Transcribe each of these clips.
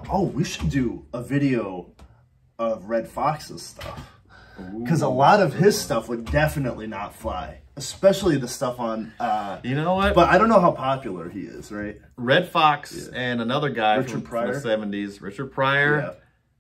Oh, we should do a video of Red Fox's stuff. Because a lot of his stuff would definitely not fly. Especially the stuff on... you know what? But I don't know how popular he is, right? Red Fox and another guy from the 70s. Richard Pryor. Yeah.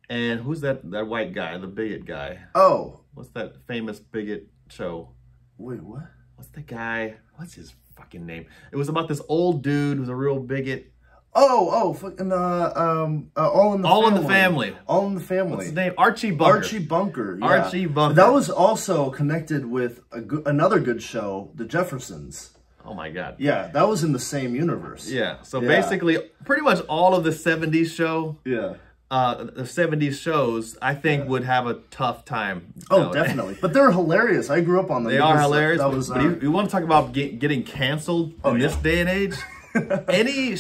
And who's that white guy, the bigot guy? Oh. What's that famous bigot show? Wait, what? What's the guy? What's his fucking name? It was about this old dude who's a real bigot. Fucking, All in the Family. All in the Family. What's his name? Archie Bunker. Archie Bunker, yeah. Archie Bunker. That was also connected with another good show, The Jeffersons. Oh my God. Yeah, that was in the same universe. Yeah, so basically, pretty much all of the 70s show. Yeah. The 70s shows, I think, would have a tough time. Oh, definitely. But they're hilarious. I grew up on them. They are hilarious. That was, but you want to talk about getting canceled in this day and age? Any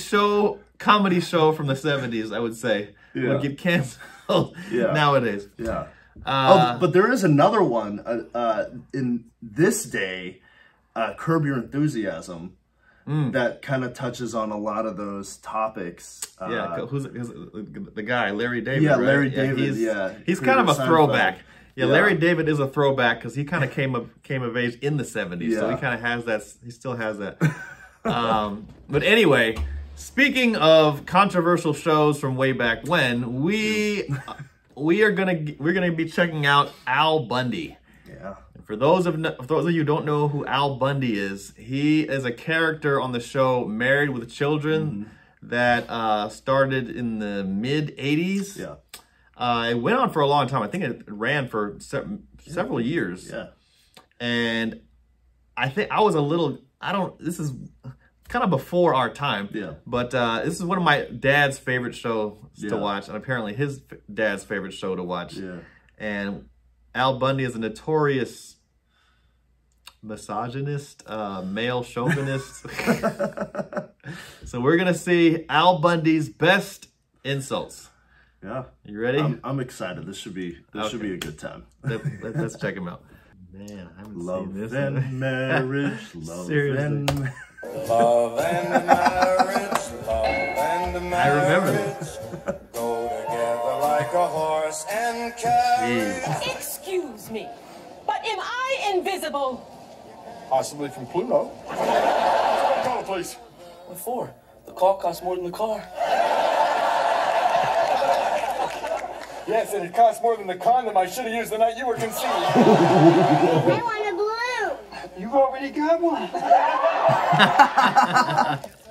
comedy show from the 70s, I would say, would get canceled nowadays. Yeah. But there is another one in this day, Curb Your Enthusiasm, that kind of touches on a lot of those topics. Who's the guy? Larry David, yeah, right? Larry David, He's kind of a throwback. Yeah, Larry David is a throwback because he kind of came of age in the 70s, so he kind of has that. He still has that. But anyway, speaking of controversial shows from way back when, we're gonna be checking out Al Bundy. Yeah. For those of you who don't know who Al Bundy is, he is a character on the show Married with Children that started in the mid 80s. Yeah. It went on for a long time. I think it ran for several years. Yeah. And I think I was a little. This is kind of before our time. Yeah. But this is one of my dad's favorite shows to watch, and apparently his dad's favorite show to watch. Yeah. And Al Bundy is a notorious misogynist, male chauvinist. So we're gonna see Al Bundy's best insults. Yeah. You ready? I'm excited. This should be a good time. Let's check him out. Man, I haven't seen this. Love and marriage, love Seriously. and love and marriage, love and marriage. I remember this. Go together like a horse and carriage. Excuse me, but am I invisible? Possibly from Pluto. Call it, please. What for? The call costs more than the car. Yes, and it costs more than the condom I should have used the night you were conceived. I want a balloon. You already got one.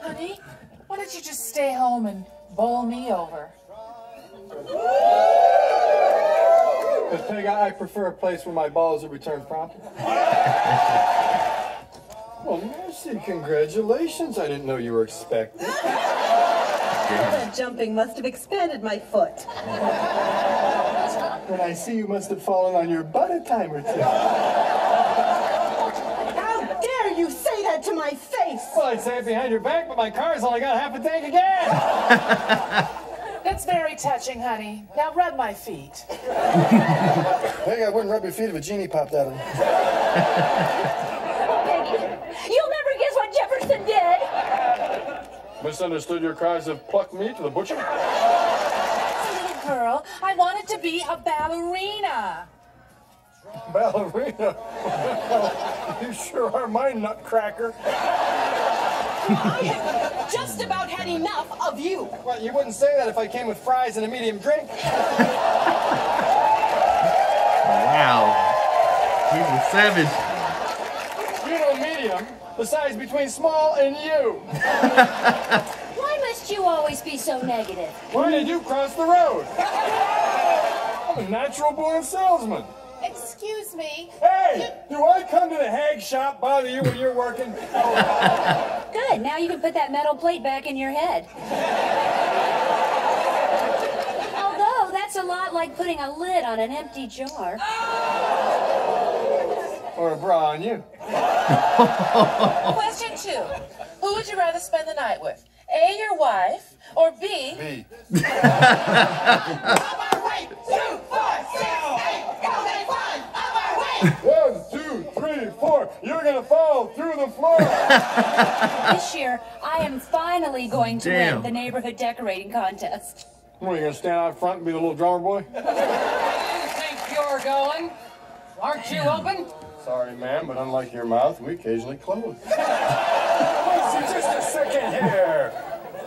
Honey, why don't you just stay home and bowl me over? Miss Peg, I prefer a place where my balls are returned promptly. Well, mercy, congratulations. I didn't know you were expected. That jumping must have expanded my foot. And I see you must have fallen on your butt a time or two. How dare you say that to my face? Well, I'd say it behind your back, but my car's only got half a tank of gas. That's very touching, honey. Now rub my feet. Peg, I wouldn't rub your feet if a genie popped out of them. Peggy, you'll never guess what Jefferson did. Misunderstood your cries of pluck me to the butcher? Little girl, I wanted to be a ballerina. Ballerina? You sure are my nutcracker. I have just about had enough of you. Well, you wouldn't say that if I came with fries and a medium drink. Wow. He's a savage. You know medium, the size between small and you. Why must you always be so negative? Why did you cross the road? I'm a natural-born salesman. Excuse me. Hey, do I come to the hag shop bother you when you're working? Good, now you can put that metal plate back in your head. Although, that's a lot like putting a lid on an empty jar. Or a bra on you. Question 2. Who would you rather spend the night with? A, your wife, or B? B. 2, 4, 6, 8, go, they fly, on my way. 1, 2, 3, 4. You're gonna fall through the floor. This year, I am finally going to win the neighborhood decorating contest. What, are you going to stand out front and be the little drummer boy? Where do you think you're going? Aren't you open? Sorry, ma'am, but unlike your mouth, we occasionally close. Listen, just a second here.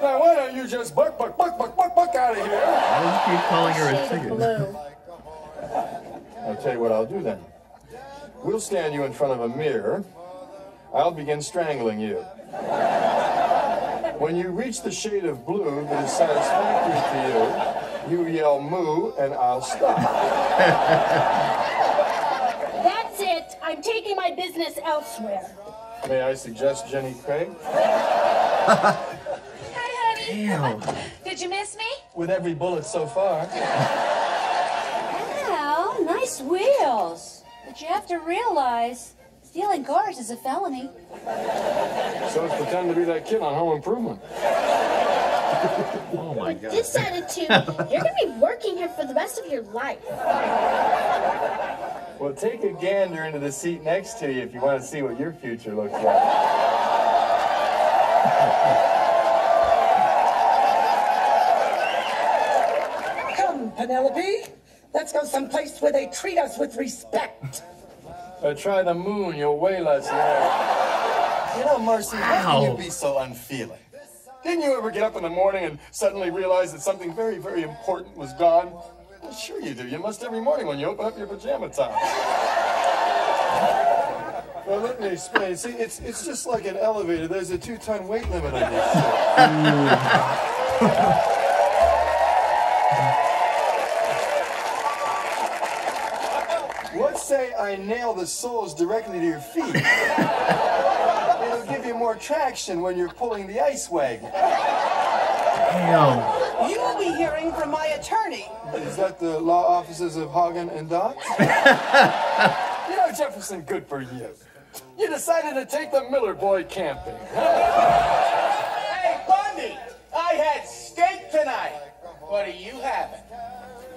Now, why don't you just buck out of here? Why does he keep calling her a chicken? I'll tell you what I'll do then. We'll stand you in front of a mirror. I'll begin strangling you. When you reach the shade of blue that is satisfactory to you, you yell moo and I'll stop. That's it. I'm taking my business elsewhere. May I suggest Jenny Craig? Hi, honey. Damn. Did you miss me? With every bullet so far. Wow, nice wheels. But you have to realize, stealing cars is a felony. So let's pretend to be that kid on Home Improvement. Oh my God. This attitude, you're going to be working here for the rest of your life. Well, take a gander into the seat next to you if you want to see what your future looks like. Come, Penelope. Let's go someplace where they treat us with respect. Try the moon, you'll weigh less now. You know, Marcy, how can you be so unfeeling? Didn't you ever get up in the morning and suddenly realize that something very, very important was gone? Well, sure you do. You must every morning when you open up your pajama top. Well, let me explain. See, it's just like an elevator. There's a 2-ton weight limit on this shit. Let's say I nail the soles directly to your feet. It'll give you more traction when you're pulling the ice wagon. Damn. You will be hearing from my attorney. Is that the law offices of Hagen and Dodge? You know, Jefferson, good for you. You decided to take the Miller boy camping. Hey, Bundy, I had steak tonight. What are you having?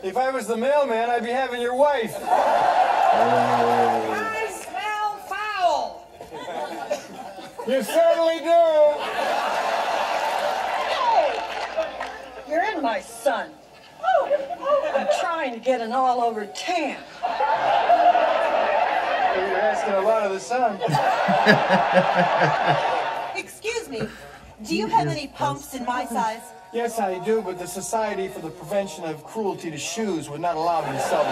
If I was the mailman, I'd be having your wife. I smell foul. You certainly do. You're in my son. I'm trying to get an all-over tan. You're asking a lot of the sun. Excuse me, do you have any pumps in my size? Yes, I do, but the Society for the Prevention of Cruelty to Shoes would not allow me to sell them.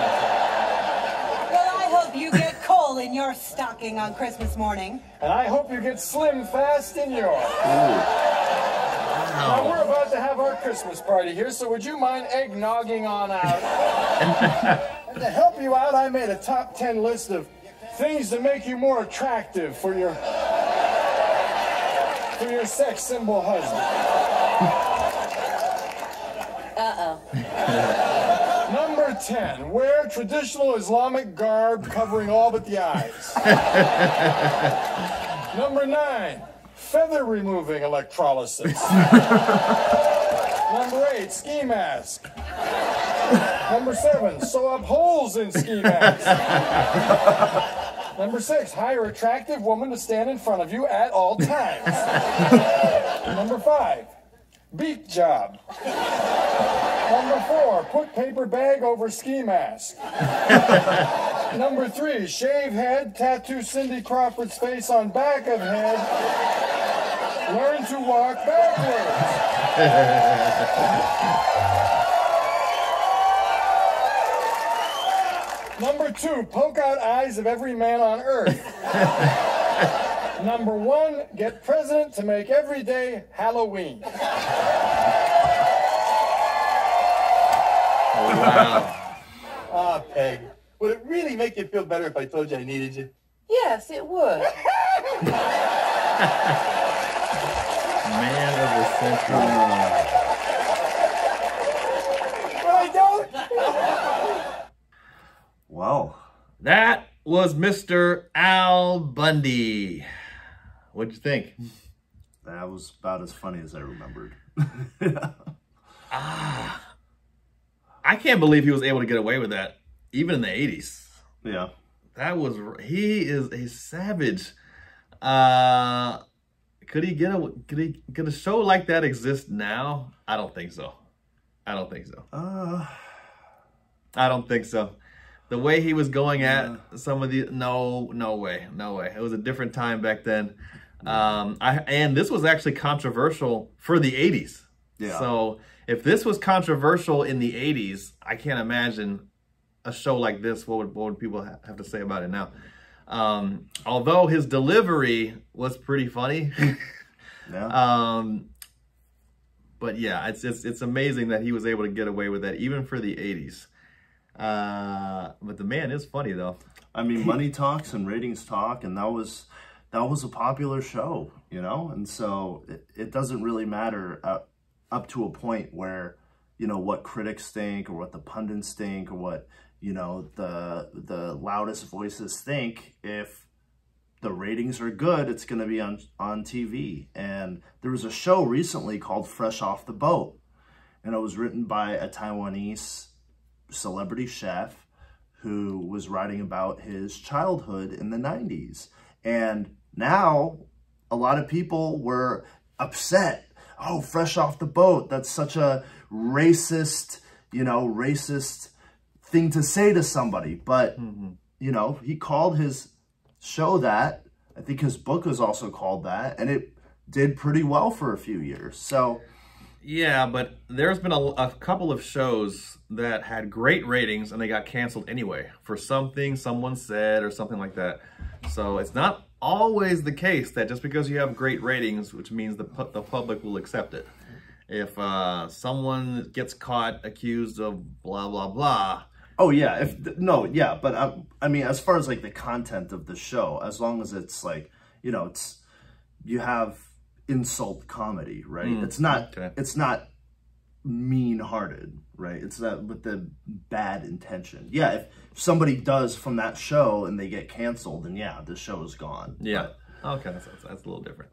Well, I hope you get coal in your stocking on Christmas morning. And I hope you get slim fast in yours. Now, we're about to have our Christmas party here, so would you mind eggnogging on out? And to help you out, I made a top 10 list of things to make you more attractive for your sex symbol husband. Uh-oh. Number 10, wear traditional Islamic garb covering all but the eyes. Number 9, feather removing electrolysis. Number 8, ski mask. Number 7, sew up holes in ski mask. Number 6, hire attractive woman to stand in front of you at all times. Number 5, beak job. Number 4, put paper bag over ski mask. Number 3, shave head, tattoo Cindy Crawford's face on back of head. Learn to walk backwards. Number 2, poke out eyes of every man on earth. Number 1, get president to make every day Halloween. Wow. Ah, Peg, would it really make you feel better if I told you I needed you? Yes, it would. Man of the century. But I don't. Wow. That was Mr. Al Bundy. What'd you think? That was about as funny as I remembered. I can't believe he was able to get away with that, even in the 80s. Yeah. That was, he is a savage. Could a show like that exist now? I don't think so. I don't think so. I don't think so. The way he was going at some of the no way. It was a different time back then. And this was actually controversial for the 80s. Yeah. So if this was controversial in the 80s, I can't imagine a show like this. What would people have to say about it now? Although his delivery was pretty funny. Yeah. But yeah, it's amazing that he was able to get away with that even for the 80s. But the man is funny though. I mean, money talks and ratings talk, and that was a popular show, you know? And so it doesn't really matter up to a point where, you know, what critics think or what the pundits think or what, you know, the loudest voices think. If the ratings are good, it's going to be on TV. And there was a show recently called Fresh Off the Boat, and it was written by a Taiwanese celebrity chef who was writing about his childhood in the 90s. And now a lot of people were upset. Oh, Fresh Off the Boat, that's such a racist, you know, racist thing to say to somebody. But, you know, he called his show that. I think his book was also called that, and it did pretty well for a few years. So yeah, but there's been a couple of shows that had great ratings and they got canceled anyway for something someone said or something like that. So it's not always the case that just because you have great ratings, which means the public will accept it. If someone gets caught accused of blah, blah, blah. Oh, yeah. But I mean, as far as like the content of the show, as long as it's like, you know, you have insult comedy, right? It's not mean-hearted, right? It's not with the bad intention. Yeah, if somebody does from that show and they get canceled, then yeah, the show is gone. Yeah. Okay, that's a little different.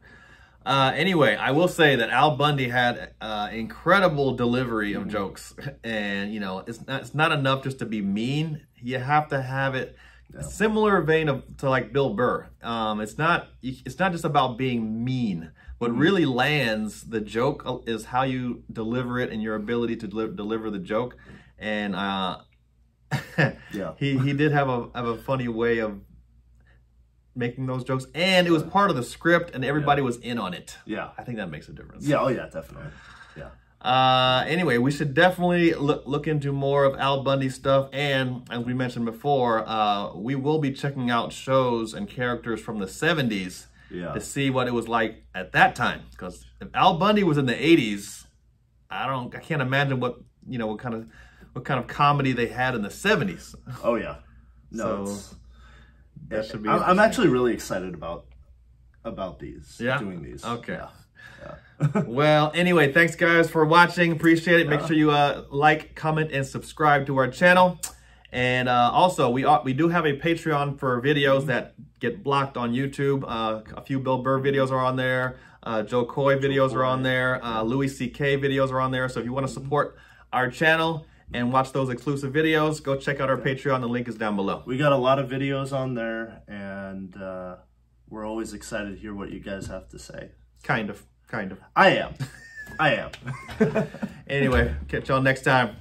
Anyway, I will say that Al Bundy had incredible delivery of jokes, and you know, it's not enough just to be mean. You have to have it similar vein to like Bill Burr. It's not just about being mean. What really lands the joke is how you deliver it and your ability to deliver the joke. And he did have a funny way of making those jokes, and it was part of the script, and everybody was in on it. Yeah, I think that makes a difference. Yeah, oh yeah, definitely. Yeah. Anyway, we should definitely look into more of Al Bundy stuff, and as we mentioned before, we will be checking out shows and characters from the 70s to see what it was like at that time. Because if Al Bundy was in the 80s, I can't imagine what kind of comedy they had in the 70s. Oh yeah, no. So, that should be I'm actually really excited about doing these. Okay. Yeah. Well, anyway, thanks guys for watching. Appreciate it. Make sure you like, comment, and subscribe to our channel. And also, we do have a Patreon for videos that get blocked on YouTube. A few Bill Burr videos are on there. Joe Coy videos are on there. Louis C.K. videos are on there. So if you want to support our channel and watch those exclusive videos, go check out our Patreon. The link is down below. We got a lot of videos on there, and we're always excited to hear what you guys have to say. Kind of. I am. Anyway, catch y'all next time.